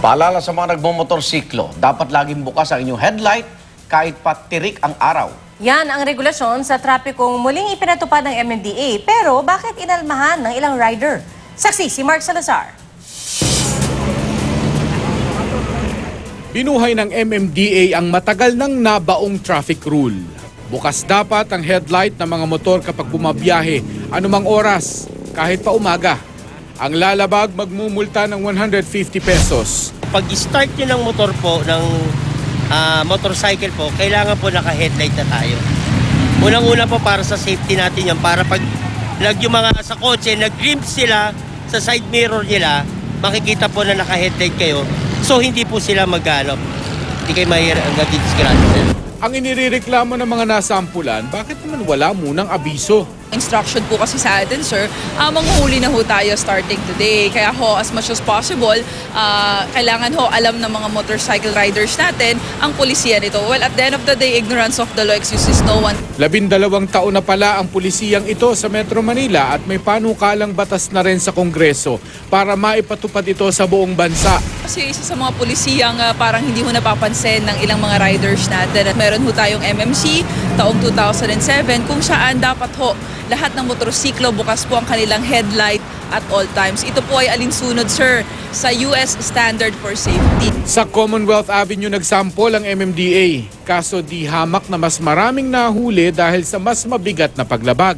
Paalala sa mga nagmomotorsiklo, dapat laging bukas ang inyong headlight kahit pa tirik ang araw. Yan ang regulasyon sa trapikong muling ipinatupad ng MMDA. Pero bakit inalmahan ng ilang rider? Saksi si Mark Salazar. Binuhay ng MMDA ang matagal nang nabaong traffic rule. Bukas dapat ang headlight ng mga motor kapag bumabiyahe anumang oras, kahit pa umaga. Ang lalabag magmumulta ng 150 pesos. Pag-start nyo ng motor po, ng motorcycle po, kailangan po naka-headlight na tayo. Unang-una po para sa safety natin yan, para pag yung mga sa kotse, nag-glimpse sila sa side mirror nila, makikita po na naka-headlight kayo. So hindi po sila mag-alop. Hindi kayo mag-disgrasya. Ang inireklamo ng mga nasampulan, bakit naman wala munang abiso? Instruction po kasi sa atin, sir, manghuli na ho tayo starting today. Kaya ho, as much as possible, kailangan ho alam ng mga motorcycle riders natin ang polisiya nito. Well, at the end of the day, ignorance of the law excuses no one. 12 taon na pala ang pulisiyang ito sa Metro Manila at may panukalang batas na rin sa Kongreso para maipatupad ito sa buong bansa. Kasi isa sa mga pulisiyang parang hindi ho napapansin ng ilang mga riders natin. At meron ho tayong MMC taong 2007 kung saan dapat ho lahat ng motorsiklo bukas po ang kanilang headlight at all times. Ito po ay alinsunod, sir, sa US Standard for Safety. Sa Commonwealth Avenue nagsampol ang MMDA. Kaso di hamak na mas maraming nahuli dahil sa mas mabigat na paglabag.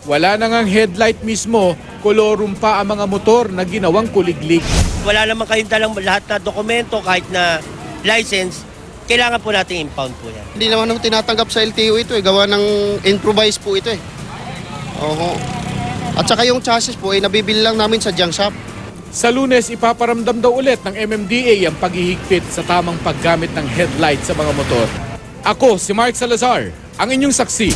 Wala na ngang headlight mismo, kolorum pa ang mga motor na ginawang kuliglig. Wala naman kayong dalang lahat na dokumento, kahit na license, kailangan po natin impound po yan. Hindi naman ako tinatanggap sa LTO ito gawa ng improvise po ito Oo. At saka yung chassis po nabibili lang namin sa junk shop. Sa Lunes, ipaparamdam daw ulit ng MMDA ang paghihigpit sa tamang paggamit ng headlight sa mga motor. Ako si Mark Salazar, ang inyong saksi.